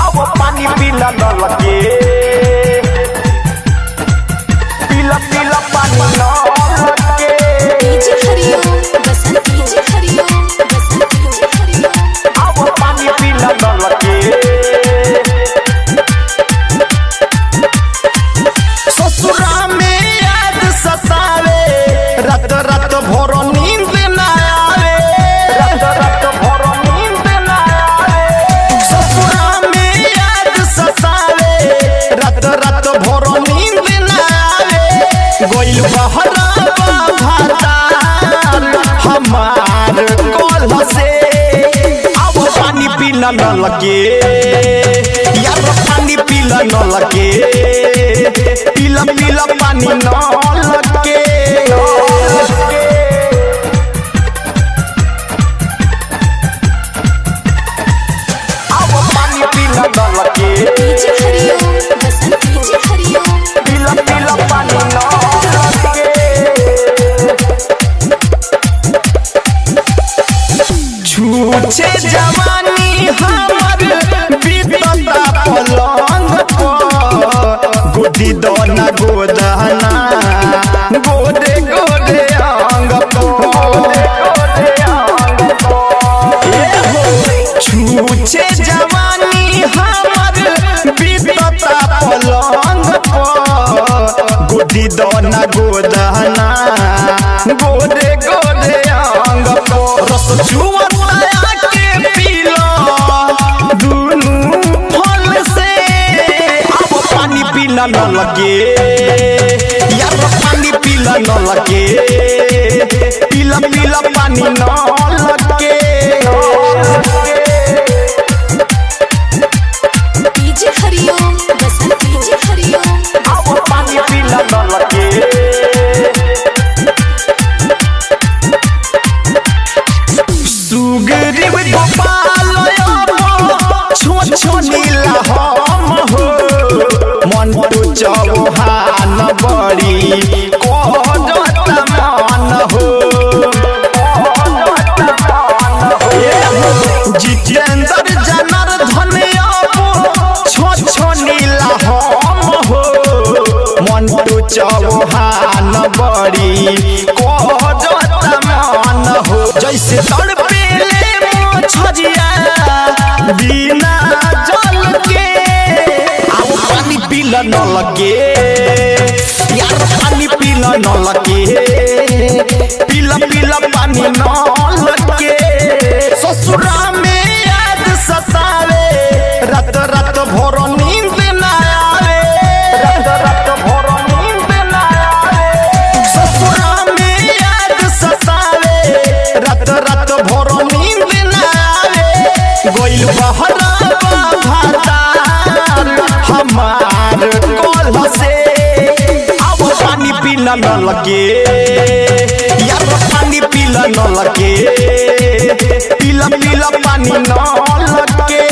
अब पानी पीला न लगे पीला पीला पानी न लगे डीजे हरिओम बसंत डीजे हरिओम बसंत डीजे हरिओम अब पानी पीला न लगे ससुरा में याद सतावे रात रात भर नींद न आवे रात रात भर नींद न आवे ससुरा में याद सतावे रात रात भर नींद न आवे गोइल बहरा भातार हमार कल से अब पानी पीला न लगे यार पानी पीला न लगे पीला पीला पानी न लगे अब पानी पीला न लगे डीजे हरिओम बसंत डीजे हरिओम पीला पीला पानी न लगे छूछे जवानी हमर बीतता पलंग पर गोदी दोना गोदाना गोदे गोदे अंग छूछे जवानी हमर बीतता पलंग पर गोदी दोना गोदाना गोदे गोदे अंग रस जुआ के पीलो दुनू फल से अब पानी पीला न लगे यार पानी पीला न लगे पीला पीला पानी न लगे डीजे हरिओम बसंत डीजे हरिओम अब पानी पीला न लगे सुग्रीव गोपाल छोछनीला हम हो मंटू चौहान बड़ी कोजता मान हो जितेंद्र जनार्दन छोछनीला हम हो मंटू चौहान बड़ी कोजता मान हो जैसे तड़पेले मछरिया बिना जल के अब पानी पीला न लगे यार पानी पीला न लगे पीला पीला पानी न लगे ससुरा में याद सतावे रात रात भर नींद न आवे रात रात भर नींद न आवे ससुरा में याद सतावे रात रात भर नींद न आवे गोइल बहरा भातार हमार कल से अब पानी पीला न लगे यार पानी पीला न लगे पीला पीला पानी न लगे